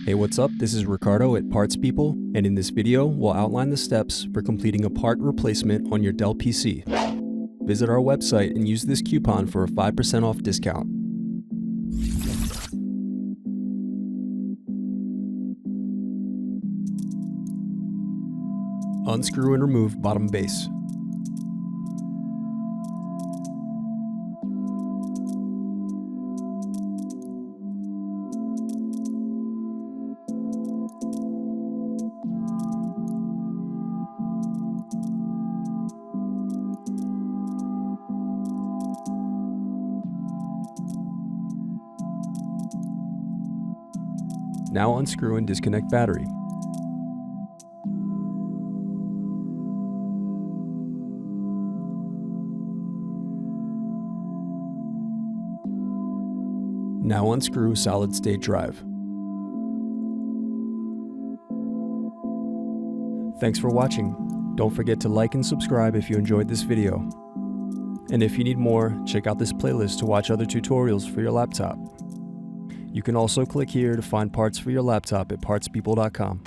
Hey, what's up? This is Ricardo at Parts People, and in this video, we'll outline the steps for completing a part replacement on your Dell PC. Visit our website and use this coupon for a 5% off discount. Unscrew and remove bottom base. Now unscrew and disconnect battery. Now unscrew solid-state drive. Thanks for watching. Don't forget to like and subscribe if you enjoyed this video. And if you need more, check out this playlist to watch other tutorials for your laptop. You can also click here to find parts for your laptop at partspeople.com.